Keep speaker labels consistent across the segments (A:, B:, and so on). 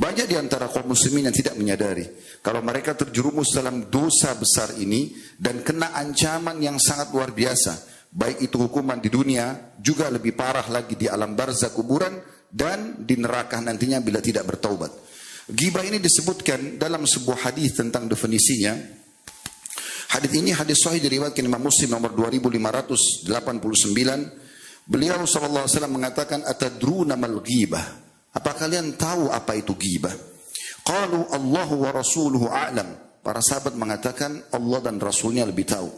A: Banyak di antara kaum muslimin yang tidak menyadari kalau mereka terjerumus dalam dosa besar ini dan kena ancaman yang sangat luar biasa, baik itu hukuman di dunia, juga lebih parah lagi di alam barzakh kuburan dan di neraka nantinya bila tidak bertaubat. Ghibah ini disebutkan dalam sebuah hadis tentang definisinya. Hadis ini hadis sahih diriwayatkan Imam Muslim nomor 2589. Beliau sallallahu alaihi wasallam mengatakan, atadruna mal ghibah? Apa kalian tahu apa itu ghibah? Qalu Allahu wa rasuluhu a'lam. Para sahabat mengatakan Allah dan Rasulnya lebih tahu.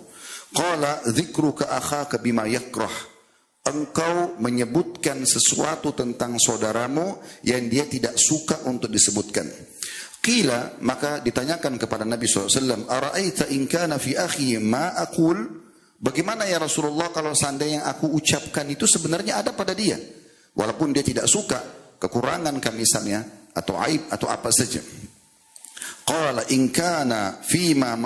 A: Qala dzikruka akhaka bima yakrah. Engkau menyebutkan sesuatu tentang saudaramu yang dia tidak suka untuk disebutkan. Qila, maka ditanyakan kepada Nabi SAW, ara'aita in kana fi akhi ma aqul? Bagaimana ya Rasulullah kalau seandainya yang aku ucapkan itu sebenarnya ada pada dia, walaupun dia tidak suka, kekurangan kan misalnya, atau aib atau apa saja. Qala in kana fima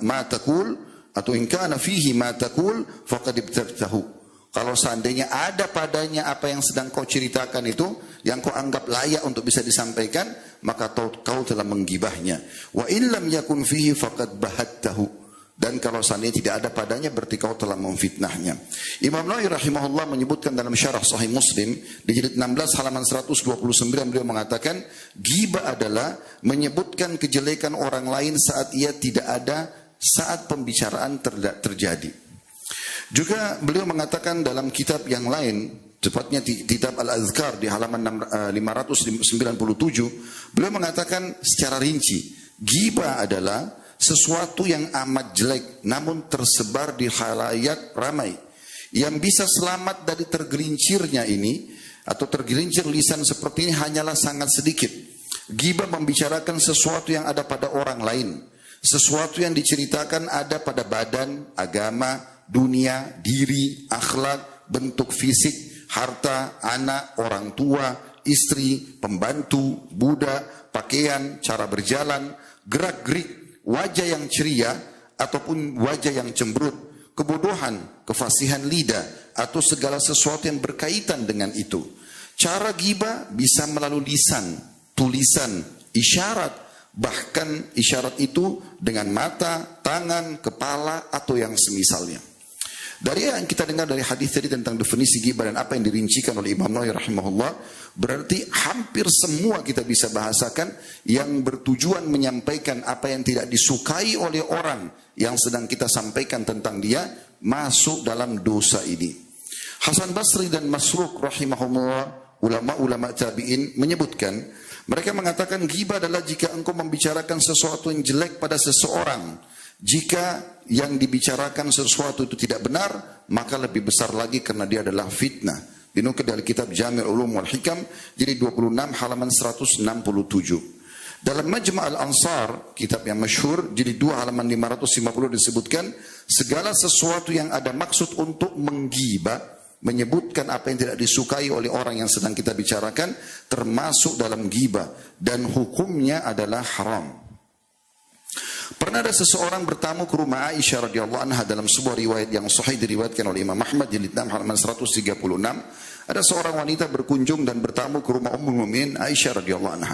A: ma taqul, atau in kana fihi ma taqul faqad ibtabtahu. Kalau seandainya ada padanya apa yang sedang kau ceritakan itu, yang kau anggap layak untuk bisa disampaikan, maka kau telah menggibahnya. Wa illam yakun fihi faqad bahattahu. Dan kalau seandainya tidak ada padanya, berarti kau telah memfitnahnya. Imam Nawawi rahimahullah menyebutkan dalam syarah Sahih Muslim di jilid 16 halaman 129, beliau mengatakan, ghibah adalah menyebutkan kejelekan orang lain saat ia tidak ada, saat pembicaraan terjadi. Juga beliau mengatakan dalam kitab yang lain, tepatnya di kitab Al-Azkar di halaman 597, beliau mengatakan secara rinci, ghibah adalah sesuatu yang amat jelek namun tersebar di khalayak ramai. Yang bisa selamat dari tergelincirnya ini atau tergelincir lisan seperti ini hanyalah sangat sedikit. Ghibah membicarakan sesuatu yang ada pada orang lain, sesuatu yang diceritakan ada pada badan, agama, dunia, diri, akhlak, bentuk fisik, harta, anak, orang tua, istri, pembantu, budak, pakaian, cara berjalan, gerak-gerik, wajah yang ceria ataupun wajah yang cemberut, kebodohan, kefasihan lidah, atau segala sesuatu yang berkaitan dengan itu. Cara ghibah bisa melalui lisan, tulisan, isyarat, bahkan isyarat itu dengan mata, tangan, kepala, atau yang semisalnya. Dari yang kita dengar dari hadis tadi tentang definisi ghibah dan apa yang dirincikan oleh Imam Nawawi rahimahullah, berarti hampir semua kita bisa bahasakan yang bertujuan menyampaikan apa yang tidak disukai oleh orang yang sedang kita sampaikan tentang dia, masuk dalam dosa ini. Hasan Basri dan Masruq rahimahullah, ulama-ulama tabi'in menyebutkan, mereka mengatakan ghibah adalah jika engkau membicarakan sesuatu yang jelek pada seseorang. Jika yang dibicarakan sesuatu itu tidak benar, maka lebih besar lagi karena dia adalah fitnah. Dinukil dari kitab Jami' Ulum wal Hikam, jadi 26 halaman 167. Dalam Majma' al-Ansar, kitab yang masyhur, jadi 2 halaman 550 disebutkan, segala sesuatu yang ada maksud untuk menggibah, menyebutkan apa yang tidak disukai oleh orang yang sedang kita bicarakan, termasuk dalam ghibah, dan hukumnya adalah haram. Pernah ada seseorang bertamu ke rumah Aisyah radhiyallahu anha dalam sebuah riwayat yang sahih diriwayatkan oleh Imam Ahmad jilid 6 halaman 136. Ada seorang wanita berkunjung dan bertamu ke rumah Ummul Mukminin Aisyah radhiyallahu anha.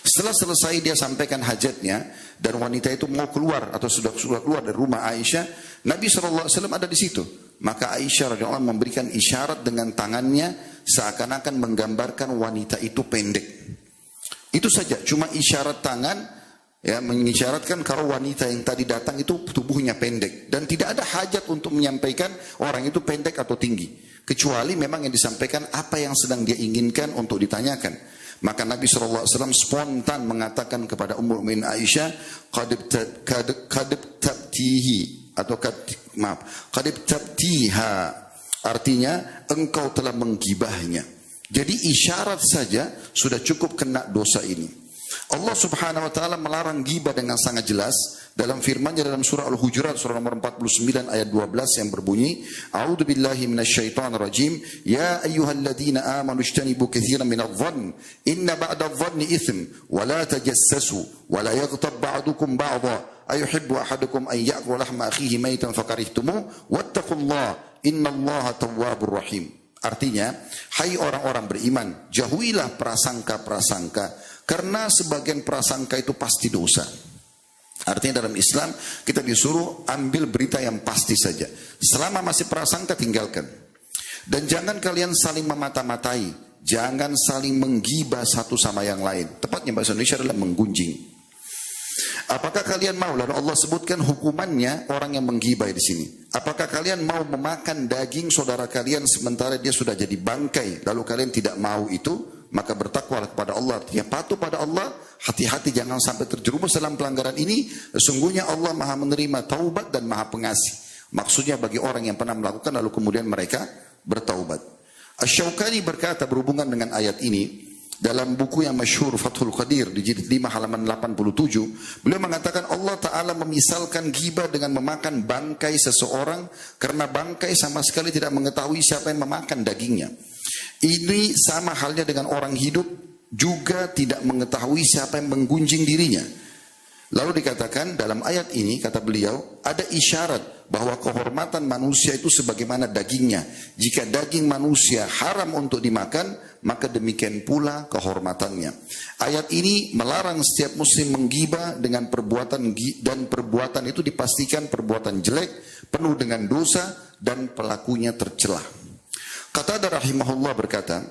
A: Setelah selesai dia sampaikan hajatnya dan wanita itu mau keluar atau sudah keluar dari rumah Aisyah, Nabi SAW ada di situ. Maka Aisyah radhiyallahu anha memberikan isyarat dengan tangannya seakan-akan menggambarkan wanita itu pendek. Itu saja, cuma isyarat tangan, ya, mengisyaratkan kalau wanita yang tadi datang itu tubuhnya pendek dan tidak ada hajat untuk menyampaikan orang itu pendek atau tinggi, kecuali memang yang disampaikan apa yang sedang dia inginkan untuk ditanyakan. Maka Nabi SAW spontan mengatakan kepada Ummul Mukminin Aisyah, qad tabtiha, artinya engkau telah menggibahnya. Jadi isyarat saja sudah cukup kena dosa ini. Allah subhanahu wa ta'ala melarang ghibah dengan sangat jelas dalam firman-Nya dalam surah Al-Hujurat surah nomor 49 ayat 12 yang berbunyi, A'udzu billahi minasyaitonir rajim, ya ayyuhalladzina amanu ijtanibu katsiran minadh-dhann inna ba'dadh-dhanni itsm wa la tajassasu wa la yaghtab ba'dukum ba'dha ayuhibbu ahadukum an ya'kula lahma akhihi maytan fakarihtumuh wattaqullaha innallaha tawwabur rahim. Artinya, hai orang-orang beriman, jauhilah prasangka-prasangka. Karena sebagian prasangka itu pasti dosa. Artinya dalam Islam kita disuruh ambil berita yang pasti saja. Selama masih prasangka tinggalkan. Dan jangan kalian saling memata-matai. Jangan saling menggibah satu sama yang lain. Tepatnya bahasa Indonesia adalah menggunjing. Apakah kalian mau, lalu Allah sebutkan hukumannya orang yang menggibah di sini. Apakah kalian mau memakan daging saudara kalian sementara dia sudah jadi bangkai, lalu kalian tidak mau itu? Maka bertakwalah kepada Allah, ya patuh pada Allah, hati-hati jangan sampai terjerumus dalam pelanggaran ini. Sesungguhnya Allah Maha menerima taubat dan Maha pengasih. Maksudnya bagi orang yang pernah melakukan lalu kemudian mereka bertaubat. Asy-Syaukani berkata berhubungan dengan ayat ini dalam buku yang masyhur Fathul Qadir di jilid 5 halaman 87, beliau mengatakan Allah Ta'ala memisalkan ghibah dengan memakan bangkai seseorang karena bangkai sama sekali tidak mengetahui siapa yang memakan dagingnya. Ini sama halnya dengan orang hidup juga tidak mengetahui siapa yang menggunjing dirinya. Lalu dikatakan dalam ayat ini, kata beliau, ada isyarat bahwa kehormatan manusia itu sebagaimana dagingnya. Jika daging manusia haram untuk dimakan, maka demikian pula kehormatannya. Ayat ini melarang setiap muslim menggibah dengan perbuatan, dan perbuatan itu dipastikan perbuatan jelek, penuh dengan dosa, dan pelakunya tercela. Qatadah rahimahullah berkata,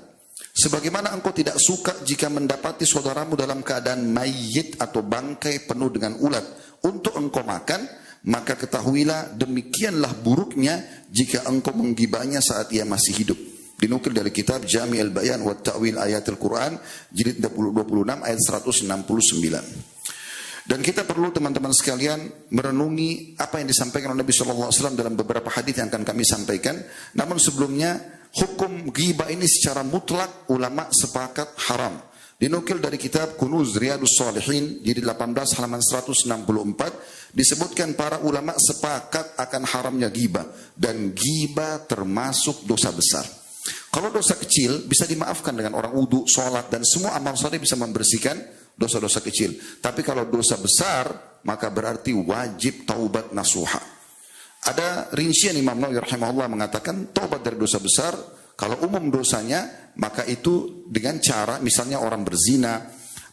A: sebagaimana engkau tidak suka jika mendapati saudaramu dalam keadaan mayit atau bangkai penuh dengan ulat untuk engkau makan, maka ketahuilah demikianlah buruknya jika engkau menggibahnya saat ia masih hidup. Dinukil dari kitab Jami' al-Bayan wa Ta'wil Ayat Al-Quran, jilid 26 ayat 169. Dan kita perlu teman-teman sekalian merenungi apa yang disampaikan oleh Nabi SAW dalam beberapa hadis yang akan kami sampaikan. Namun sebelumnya, hukum ghibah ini secara mutlak ulama sepakat haram. Dinukil dari kitab Kunuz Riyadus Shalihin jilid 18 halaman 164 disebutkan para ulama sepakat akan haramnya ghibah, dan ghibah termasuk dosa besar. Kalau dosa kecil bisa dimaafkan dengan orang wudu, sholat, dan semua amal soleh bisa membersihkan dosa-dosa kecil. Tapi kalau dosa besar maka berarti wajib taubat nasuha. Ada rincian Imam Nawawi rahimahullah mengatakan taubat dari dosa besar kalau umum dosanya maka itu dengan cara misalnya orang berzina,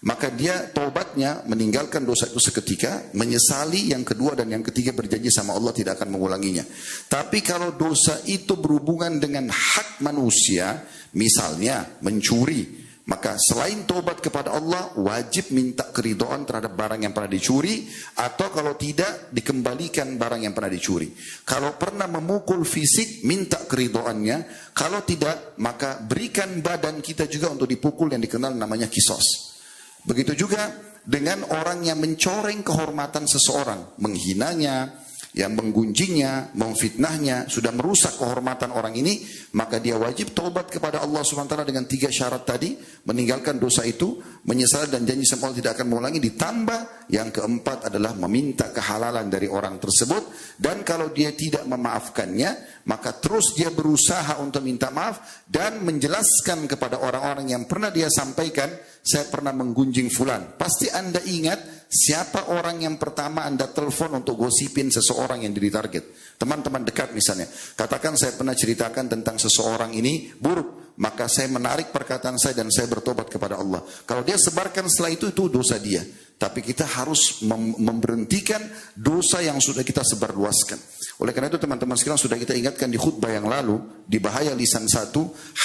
A: maka dia taubatnya meninggalkan dosa itu seketika, menyesali yang kedua dan yang ketiga berjanji sama Allah tidak akan mengulanginya. Tapi kalau dosa itu berhubungan dengan hak manusia, misalnya mencuri, maka selain taubat kepada Allah wajib minta keridhaan terhadap barang yang pernah dicuri, atau kalau tidak dikembalikan barang yang pernah dicuri. Kalau pernah memukul fisik minta keridhaannya, kalau tidak maka berikan badan kita juga untuk dipukul yang dikenal namanya kisos. Begitu juga dengan orang yang mencoreng kehormatan seseorang, menghinanya, yang menggunjingnya, memfitnahnya, sudah merusak kehormatan orang ini, maka dia wajib taubat kepada Allah SWT dengan 3 syarat tadi, meninggalkan dosa itu, menyesal dan janji sama Allah tidak akan mengulangi, ditambah yang keempat adalah meminta kehalalan dari orang tersebut, dan kalau dia tidak memaafkannya, maka terus dia berusaha untuk minta maaf dan menjelaskan kepada orang-orang yang pernah dia sampaikan, saya pernah menggunjing fulan. Pasti Anda ingat siapa orang yang pertama Anda telepon untuk gosipin seseorang yang jadi target. Teman-teman dekat misalnya. Katakan saya pernah ceritakan tentang seseorang ini buruk. Maka saya menarik perkataan saya dan saya bertobat kepada Allah. Kalau dia sebarkan setelah itu dosa dia. Tapi kita harus memberhentikan dosa yang sudah kita sebarluaskan. Oleh karena itu teman-teman sekalian sudah kita ingatkan di khutbah yang lalu. Di bahaya lisan 1,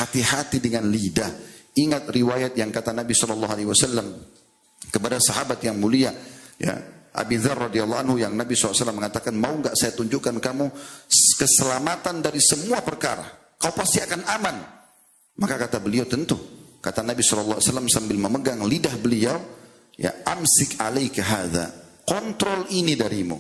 A: hati-hati dengan lidah. Ingat riwayat yang kata Nabi SAW kepada sahabat yang mulia, ya, Abi Dzar radhiyallahu anhu, yang Nabi SAW mengatakan, mau enggak saya tunjukkan kamu keselamatan dari semua perkara, kau pasti akan aman. Maka kata beliau, tentu. Kata Nabi SAW sambil memegang lidah beliau, ya, amsik alaika hadza, kontrol ini darimu.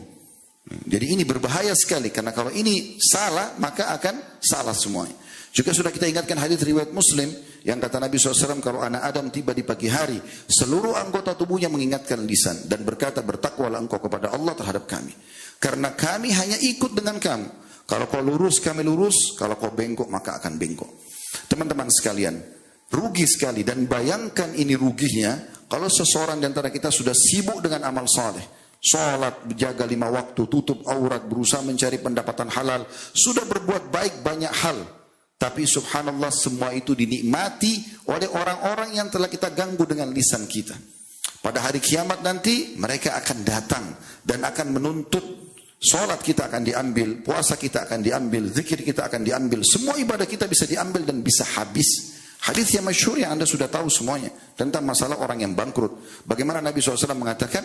A: Jadi ini berbahaya sekali, karena kalau ini salah maka akan salah semuanya. Juga sudah kita ingatkan hadis riwayat Muslim yang kata Nabi SAW, kalau anak Adam tiba di pagi hari, seluruh anggota tubuhnya mengingatkan lisan dan berkata, bertakwalah engkau kepada Allah terhadap kami, karena kami hanya ikut dengan kamu. Kalau kau lurus kami lurus, kalau kau bengkok maka akan bengkok. Teman-teman sekalian, rugi sekali, dan bayangkan ini ruginya kalau seseorang di antara kita sudah sibuk dengan amal saleh, sholat, jaga 5 waktu, tutup aurat, berusaha mencari pendapatan halal, sudah berbuat baik banyak hal. Tapi subhanallah semua itu dinikmati oleh orang-orang yang telah kita ganggu dengan lisan kita. Pada hari kiamat nanti mereka akan datang dan akan menuntut, sholat kita akan diambil, puasa kita akan diambil, zikir kita akan diambil, semua ibadah kita bisa diambil dan bisa habis. Hadis yang masyhur yang Anda sudah tahu semuanya tentang masalah orang yang bangkrut. Bagaimana Nabi SAW mengatakan,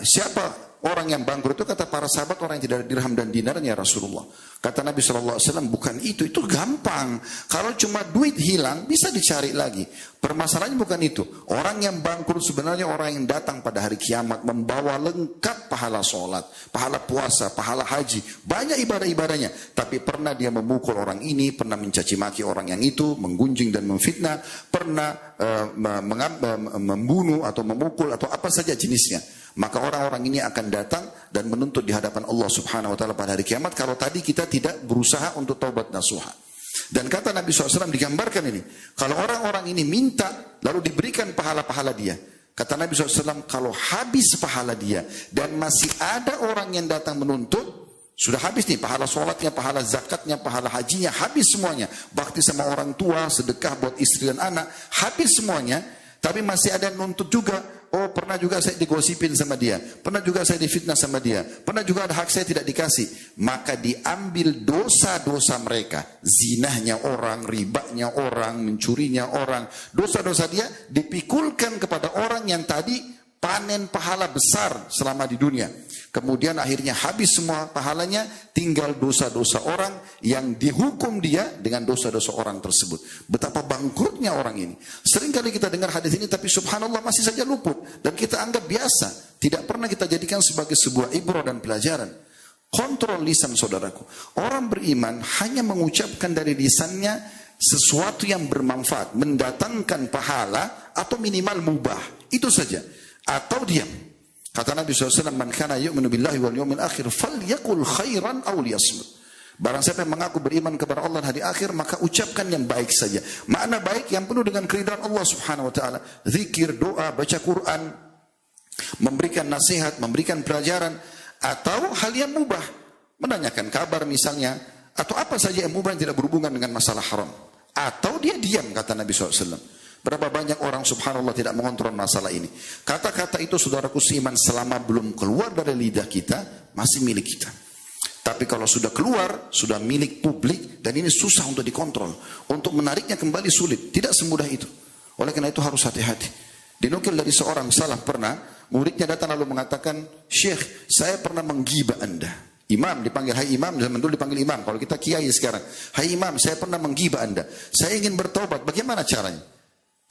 A: siapa orang yang bangkrut itu? Kata para sahabat, orang yang tidak ada dirham dan dinarnya Rasulullah. Kata Nabi SAW, bukan itu gampang. Kalau cuma duit hilang bisa dicari lagi. Permasalahannya bukan itu. Orang yang bangkrut sebenarnya orang yang datang pada hari kiamat membawa lengkap pahala sholat, pahala puasa, pahala haji, banyak ibadah-ibadahnya. Tapi pernah dia memukul orang ini, pernah mencaci maki orang yang itu, menggunjing dan memfitnah, pernah membunuh atau memukul atau apa saja jenisnya. Maka orang-orang ini akan datang dan menuntut di hadapan Allah Subhanahu wa taala pada hari kiamat kalau tadi kita tidak berusaha untuk taubat nasuha. Dan kata Nabi SAW digambarkan ini, kalau orang-orang ini minta lalu diberikan pahala-pahala dia. Kata Nabi SAW, kalau habis pahala dia dan masih ada orang yang datang menuntut, sudah habis nih pahala sholatnya, pahala zakatnya, pahala hajinya, habis semuanya. Bakti sama orang tua, sedekah buat istri dan anak, habis semuanya. Tapi masih ada yang nuntut juga. Oh, pernah juga saya digosipin sama dia. Pernah juga saya difitnah sama dia. Pernah juga ada hak saya tidak dikasih. Maka diambil dosa-dosa mereka. Zinahnya orang, ribanya orang, mencurinya orang. Dosa-dosa dia dipikulkan kepada orang yang tadi panen pahala besar selama di dunia. Kemudian akhirnya habis semua pahalanya, tinggal dosa-dosa orang yang dihukum dia dengan dosa-dosa orang tersebut. Betapa bangkrutnya orang ini. Seringkali kita dengar hadis ini tapi subhanallah masih saja luput. Dan kita anggap biasa. Tidak pernah kita jadikan sebagai sebuah ibrah dan pelajaran. Kontrol lisan saudaraku. Orang beriman hanya mengucapkan dari lisannya sesuatu yang bermanfaat. Mendatangkan pahala atau minimal mubah. Itu saja. Atau diam. Kata Nabi SAW, man kana yu'minu billahi wal yawmil akhir falyaqul khairan aw liyasmut. Barang siapa yang mengaku beriman kepada Allah hari akhir, maka ucapkan yang baik saja. Makna baik yang penuh dengan keridhaan Allah Subhanahu wa taala. Zikir, doa, baca Quran, memberikan nasihat, memberikan pelajaran, atau hal yang mubah, menanyakan kabar misalnya, atau apa saja yang mubah yang tidak berhubungan dengan masalah haram. Atau dia diam, kata Nabi SAW. Berapa banyak orang subhanallah tidak mengontrol masalah ini. Kata-kata itu saudaraku seiman selama belum keluar dari lidah kita, masih milik kita. Tapi kalau sudah keluar, sudah milik publik, dan ini susah untuk dikontrol. Untuk menariknya kembali sulit. Tidak semudah itu. Oleh karena itu harus hati-hati. Dinukil dari seorang salaf pernah, muridnya datang lalu mengatakan, Syekh, saya pernah menggibah Anda. Imam dipanggil, hai imam, zaman dulu dipanggil imam. Kalau kita kiai sekarang, hai imam, saya pernah menggibah Anda. Saya ingin bertobat, bagaimana caranya?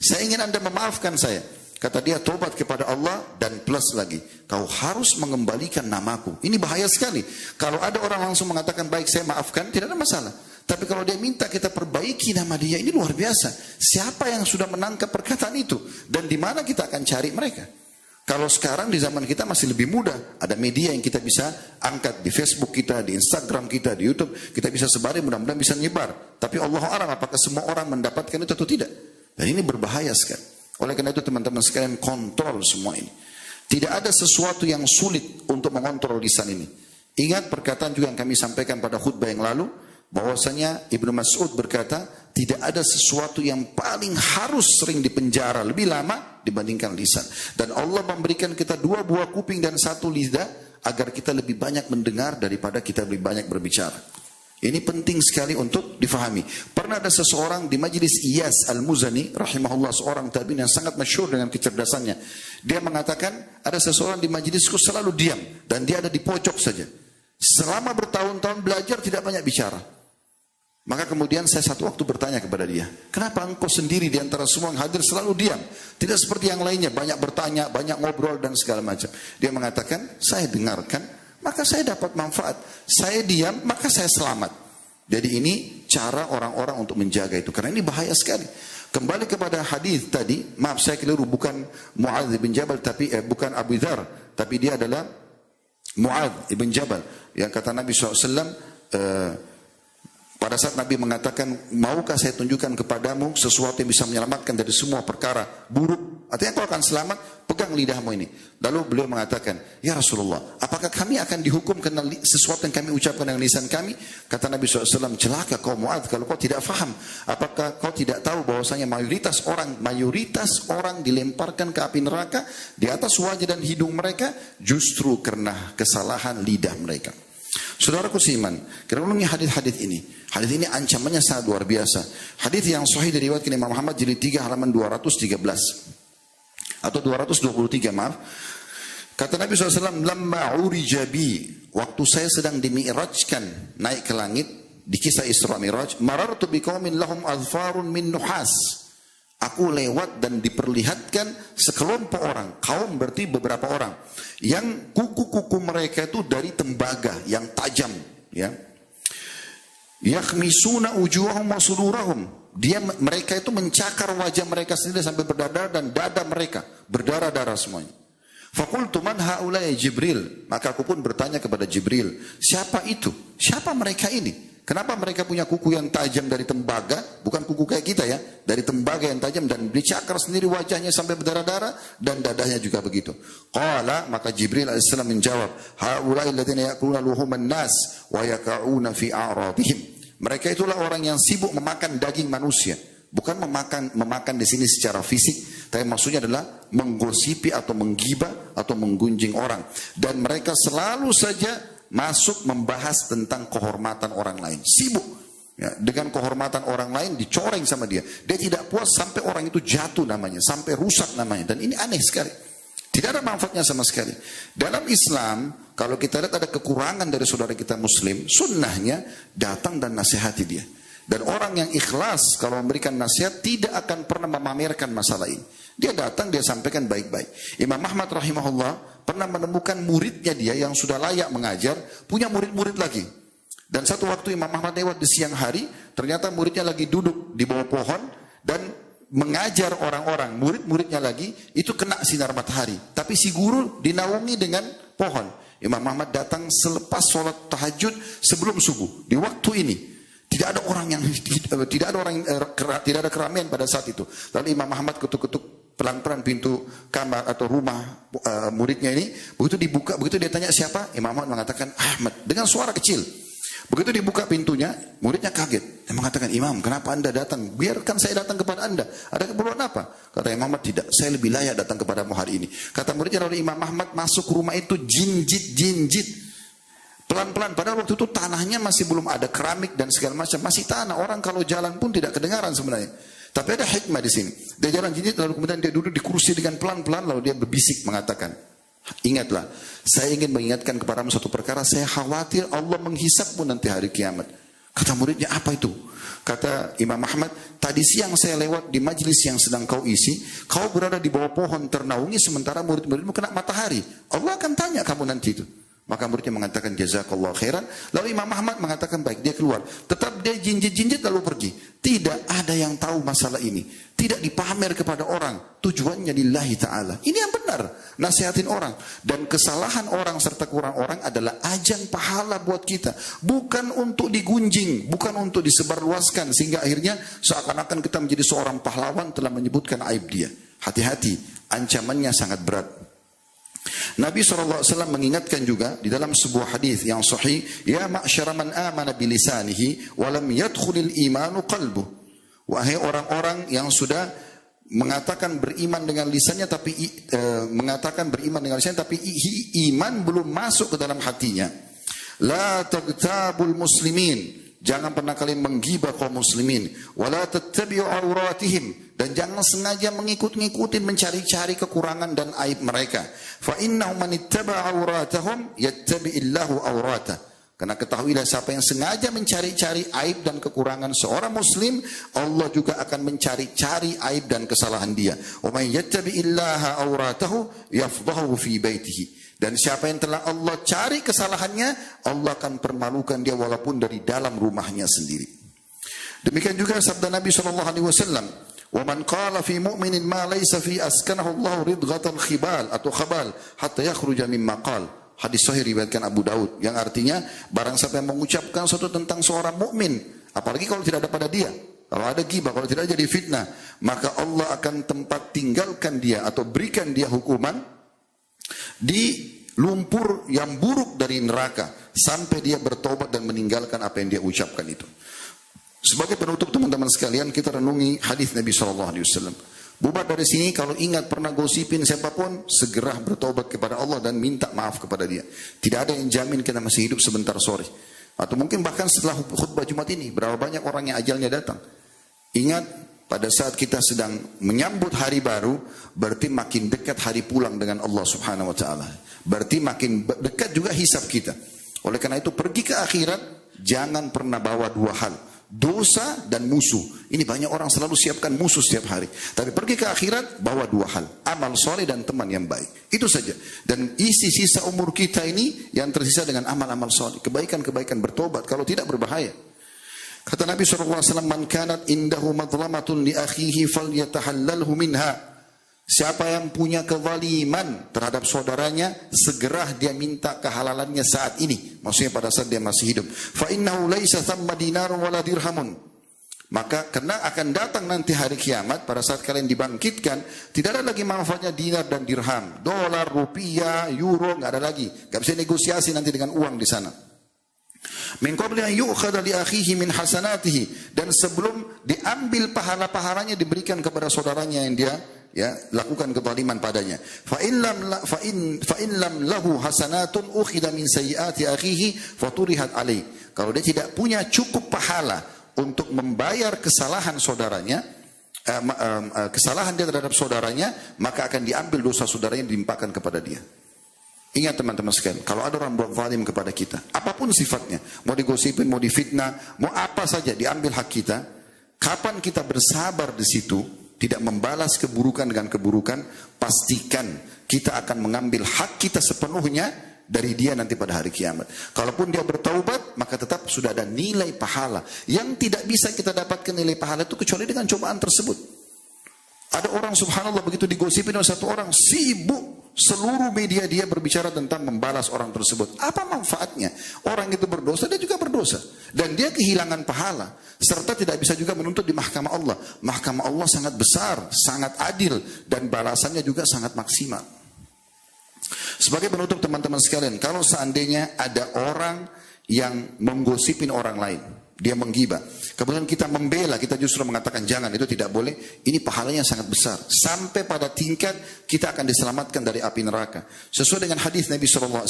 A: Saya ingin Anda memaafkan saya. Kata dia, tobat kepada Allah dan plus lagi, kau harus mengembalikan namaku. Ini bahaya sekali. Kalau ada orang langsung mengatakan, baik saya maafkan, tidak ada masalah. Tapi kalau dia minta kita perbaiki nama dia, ini luar biasa. Siapa yang sudah menangkap perkataan itu? Dan di mana kita akan cari mereka? Kalau sekarang di zaman kita masih lebih mudah. Ada media yang kita bisa angkat di Facebook kita, di Instagram kita, di YouTube. Kita bisa sebarin, mudah-mudahan bisa nyebar. Tapi Allah a'lam apakah semua orang mendapatkan itu atau tidak. Dan ini berbahaya sekali. Oleh karena itu teman-teman sekalian kontrol semua ini. Tidak ada sesuatu yang sulit untuk mengontrol lisan ini. Ingat perkataan juga yang kami sampaikan pada khutbah yang lalu. Bahwasanya Ibnu Mas'ud berkata, tidak ada sesuatu yang paling harus sering dipenjara lebih lama dibandingkan lisan. Dan Allah memberikan kita 2 buah kuping dan 1 lidah agar kita lebih banyak mendengar daripada kita lebih banyak berbicara. Ini penting sekali untuk difahami. Pernah ada seseorang di majlis Iyas Al-Muzani, rahimahullah, seorang tabi'in yang sangat masyhur dengan kecerdasannya. Dia mengatakan, ada seseorang di majlisku selalu diam. Dan dia ada di pojok saja. Selama bertahun-tahun belajar tidak banyak bicara. Maka kemudian saya satu waktu bertanya kepada dia, kenapa engkau sendiri di antara semua yang hadir selalu diam? Tidak seperti yang lainnya, banyak bertanya, banyak ngobrol dan segala macam. Dia mengatakan, saya dengarkan, maka saya dapat manfaat. Saya diam, maka saya selamat. Jadi ini cara orang-orang untuk menjaga itu. Karena ini bahaya sekali. Kembali kepada hadis tadi, maaf saya keliru, bukan Mu'adz bin Jabal, tapi bukan Abu Dzar, tapi dia adalah Mu'adz bin Jabal. Yang kata Nabi SAW, pada saat Nabi mengatakan, maukah saya tunjukkan kepadamu sesuatu yang bisa menyelamatkan dari semua perkara buruk? Artinya kau akan selamat, pegang pegang lidahmu ini. Lalu beliau mengatakan, ya Rasulullah, apakah kami akan dihukum karena sesuatu yang kami ucapkan dengan lisan kami? Kata Nabi SAW, celaka kau Mu'adz kalau kau tidak faham. Apakah kau tidak tahu bahwasanya mayoritas orang dilemparkan ke api neraka di atas wajah dan hidung mereka justru karena kesalahan lidah mereka. Saudaraku seiman, kita ulangi hadis-hadis ini. Hadis ini ancamannya sangat luar biasa. Hadis yang sahih diriwayatkan Imam Muhammad jilid 3 halaman 213 atau 223, maaf. Kata Nabi SAW, lamma urija bi, waktu saya sedang dimi'rajkan naik ke langit di kisah Isra Mi'raj, marartu biqaumin lahum azfarun min nuhas. Aku lewat dan diperlihatkan sekelompok orang, kaum berarti beberapa orang, yang kuku-kuku mereka itu dari tembaga yang tajam, ya. Yakhmisuna wujuhahum wa sudurahum. Mereka itu mencakar wajah mereka sendiri sampai berdarah dan dada mereka berdarah-darah semuanya. Faqultu man haula'i Jibril, maka aku pun bertanya kepada Jibril, siapa itu? Siapa mereka ini? Kenapa mereka punya kuku yang tajam dari tembaga, bukan kuku kayak kita ya, dari tembaga yang tajam dan dicakar sendiri wajahnya sampai berdarah-darah dan dadanya juga begitu. Qala, maka Jibril alaihissalam menjawab, haula'i alladziina ya'kuluna luhuman nas wa yaka'una fi a'radihim. Mereka itulah orang yang sibuk memakan daging manusia. Bukan memakan di sini secara fisik, tapi maksudnya adalah menggosipi atau menggibah atau menggunjing orang. Dan mereka selalu saja masuk membahas tentang kehormatan orang lain. Sibuk ya, dengan kehormatan orang lain, dicoreng sama dia. Dia tidak puas sampai orang itu jatuh namanya, sampai rusak namanya. Dan ini aneh sekali. Tidak ada manfaatnya sama sekali. Dalam Islam, kalau kita lihat ada kekurangan dari saudara kita Muslim, sunnahnya datang dan nasihati dia. Dan orang yang ikhlas kalau memberikan nasihat tidak akan pernah memamerkan masalah ini. Dia datang, dia sampaikan baik-baik. Imam Ahmad rahimahullah pernah menemukan muridnya dia yang sudah layak mengajar, punya murid-murid lagi. Dan satu waktu Imam Ahmad lewat di siang hari, ternyata muridnya lagi duduk di bawah pohon dan mengajar orang-orang. Murid-muridnya lagi itu kena sinar matahari, tapi si guru dinaungi dengan pohon. Imam Ahmad datang selepas sholat tahajud sebelum subuh di waktu ini. Tidak ada keramaian pada saat itu. Lalu Imam Ahmad ketuk-ketuk pelan-pelan pintu kamar atau rumah muridnya ini. Begitu dibuka, begitu dia tanya siapa, Imam Ahmad mengatakan Ahmad dengan suara kecil. Begitu dibuka pintunya, muridnya kaget. Dia mengatakan, Imam, kenapa anda datang? Biarkan saya datang kepada anda. Ada keperluan apa? Kata Imam Ahmad, tidak. Saya lebih layak datang kepadamu hari ini. Kata muridnya, lalu Imam Ahmad masuk ke rumah itu jinjit. Pelan-pelan, padahal waktu itu tanahnya masih belum ada keramik dan segala macam. Masih tanah, orang kalau jalan pun tidak kedengaran sebenarnya. Tapi ada hikmah di sini. Dia jalan jinjit, lalu kemudian dia duduk di kursi dengan pelan-pelan, lalu dia berbisik mengatakan, ingatlah, saya ingin mengingatkan kepadamu satu perkara, saya khawatir Allah menghisapmu nanti hari kiamat. Kata muridnya, apa itu? Kata Imam Ahmad, tadi siang saya lewat di majlis yang sedang kau isi, kau berada di bawah pohon ternaungi sementara murid-muridmu kena matahari. Allah akan tanya kamu nanti itu. Maka muridnya mengatakan jazakallahu khairan. Lalu Imam Ahmad mengatakan baik, dia keluar. Tetap dia jinjit-jinjit lalu pergi. Tidak ada yang tahu masalah ini. Tidak dipamer kepada orang. Tujuannya lillahi ta'ala. Ini yang benar. Nasihatin orang. Dan kesalahan orang serta kurang orang adalah ajang pahala buat kita. Bukan untuk digunjing. Bukan untuk disebarluaskan. Sehingga akhirnya seakan-akan kita menjadi seorang pahlawan telah menyebutkan aib dia. Hati-hati. Ancamannya sangat berat. Nabi SAW mengingatkan juga di dalam sebuah hadis yang sahih, ya ma'syara man amana bilisanihi wa lam yadkhulil imanu qalbuh. Wahai orang-orang yang sudah mengatakan beriman dengan lisannya tapi iman belum masuk ke dalam hatinya. La tagtabul muslimin. Jangan pernah kalian menggibah kaum muslimin. Wala tattabi'u auratihim. Dan jangan sengaja mengikut-ngikutin, mencari-cari kekurangan dan aib mereka. Fa innahu man ittaba'a auratahum yattabi'illahu auratah. Karena ketahuilah siapa yang sengaja mencari-cari aib dan kekurangan seorang muslim, Allah juga akan mencari-cari aib dan kesalahan dia. Wa may yattabi'illaha auratahu yafdahu fi baitihi. Dan siapa yang telah Allah cari kesalahannya, Allah akan permalukan dia walaupun dari dalam rumahnya sendiri. Demikian juga sabda Nabi SAW, "Wa man qala fi mu'minin ma laysa fi askanahu Allah ridghatan khibal atau khabal hatta yakhruja mimma qala." Hadis sahih riwayatkan Abu Daud, yang artinya barang siapa yang mengucapkan sesuatu tentang seorang mukmin, apalagi kalau tidak ada pada dia, Kalau ada ghibah, kalau tidak jadi fitnah, maka Allah akan tempat tinggalkan dia atau berikan dia hukuman di lumpur yang buruk dari neraka sampai dia bertobat dan meninggalkan apa yang dia ucapkan itu. Sebagai penutup teman-teman sekalian, kita renungi hadis Nabi SAW. Bubar dari sini, kalau ingat pernah gosipin siapapun, segera bertobat kepada Allah dan minta maaf kepada dia. Tidak ada yang jamin kita masih hidup sebentar sore. Atau mungkin bahkan setelah khutbah Jumat ini, berapa banyak orang yang ajalnya datang. Ingat, pada saat kita sedang menyambut hari baru, berarti makin dekat hari pulang dengan Allah Subhanahu wa taala. Berarti makin dekat juga hisab kita. Oleh karena itu, pergi ke akhirat, jangan pernah bawa dua hal, dosa dan musuh. Ini banyak orang selalu siapkan musuh setiap hari. Tapi pergi ke akhirat, bawa dua hal, amal soleh dan teman yang baik. Itu saja. Dan isi sisa umur kita ini yang tersisa dengan amal-amal soleh, kebaikan-kebaikan, bertobat. Kalau tidak, berbahaya. Kata Nabi SAW, man kanat indahu madlamatun li akhihi falyatahallalhu minha. Siapa yang punya kezaliman terhadap saudaranya, segera dia minta kehalalannya saat ini. Maksudnya pada saat dia masih hidup. Fa innahu laisa thamma dinarun wala dirhamun. Maka karena akan datang nanti hari kiamat, pada saat kalian dibangkitkan, tidak ada lagi manfaatnya dinar dan dirham. Dolar, rupiah, euro, nggak ada lagi. Nggak bisa negosiasi nanti dengan uang di sana. Min qabli an yu'khadha li akhihi min hasanatihi, dan sebelum diambil pahala-pahalanya diberikan kepada saudaranya yang dia lakukan kezaliman padanya. Fa in lam lahu hasanatun ukhidha min sayyiati akhihi faturihat alaihi. Kalau dia tidak punya cukup pahala untuk membayar kesalahan saudaranya, kesalahan dia terhadap saudaranya, maka akan diambil dosa saudaranya dilimpahkan kepada dia. Ingat teman-teman sekalian, kalau ada orang buat zalim kepada kita, apapun sifatnya, mau digosipin, mau difitnah, mau apa saja, diambil hak kita, kapan kita bersabar di situ, tidak membalas keburukan dengan keburukan, pastikan kita akan mengambil hak kita sepenuhnya dari dia nanti pada hari kiamat. Kalaupun dia bertaubat, maka tetap sudah ada nilai pahala. Yang tidak bisa kita dapatkan nilai pahala itu kecuali dengan cobaan tersebut. Ada orang subhanallah begitu digosipin oleh satu orang, sibuk seluruh media dia berbicara tentang membalas orang tersebut. Apa manfaatnya? Orang itu berdosa, dia juga berdosa. Dan dia kehilangan pahala. Serta tidak bisa juga menuntut di mahkamah Allah. Mahkamah Allah sangat besar, sangat adil, dan balasannya juga sangat maksimal. Sebagai penutup teman-teman sekalian, kalau seandainya ada orang yang menggosipin orang lain, dia menggibah, kemudian kita membela, kita justru mengatakan jangan, itu tidak boleh, ini pahalanya sangat besar. Sampai pada tingkat kita akan diselamatkan dari api neraka. Sesuai dengan hadis Nabi SAW,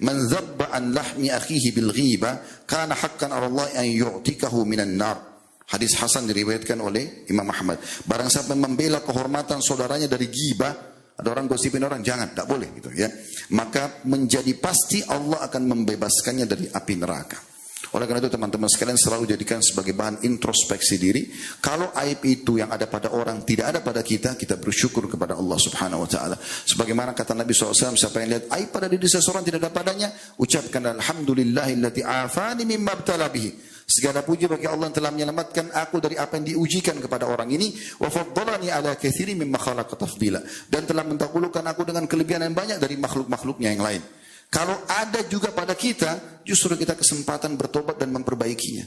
A: man zabba an lahmi akhihi bil ghiba, kana haqqan ala Allah an yu'tikahu minan nar. Hadis Hasan diriwayatkan oleh Imam Ahmad. Barang siapa membela kehormatan saudaranya dari ghibah, ada orang gosipin orang, jangan, tak boleh gitu ya. Maka menjadi pasti Allah akan membebaskannya dari api neraka. Oleh karena itu teman-teman sekalian selalu jadikan sebagai bahan introspeksi diri. Kalau aib itu yang ada pada orang tidak ada pada kita, kita bersyukur kepada Allah Subhanahu wa taala. Sebagaimana kata Nabi SAW, siapa yang lihat aib pada diri seseorang tidak ada padanya, ucapkan alhamdulillahillati afani mimma ibtala bihi. Segala puji bagi Allah yang telah menyelamatkan aku dari apa yang diujikan kepada orang ini, wa faddalani ala katsirin mimma khalaqa tafdila, dan telah mendahulukan aku dengan kelebihan yang banyak dari makhluk-makhluknya yang lain. Kalau ada juga pada kita, justru kita kesempatan bertobat dan memperbaikinya.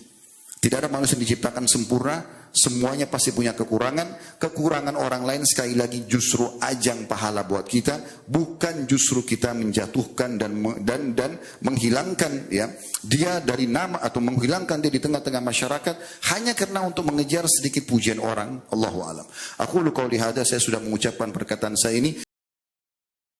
A: Tidak ada manusia yang diciptakan sempurna, semuanya pasti punya kekurangan. Kekurangan orang lain sekali lagi justru ajang pahala buat kita, bukan justru kita menjatuhkan dan menghilangkan ya dia dari nama atau menghilangkan dia di tengah-tengah masyarakat hanya karena untuk mengejar sedikit pujian orang. Allahu a'lam. Aku qauli hadza, saya sudah mengucapkan perkataan saya ini.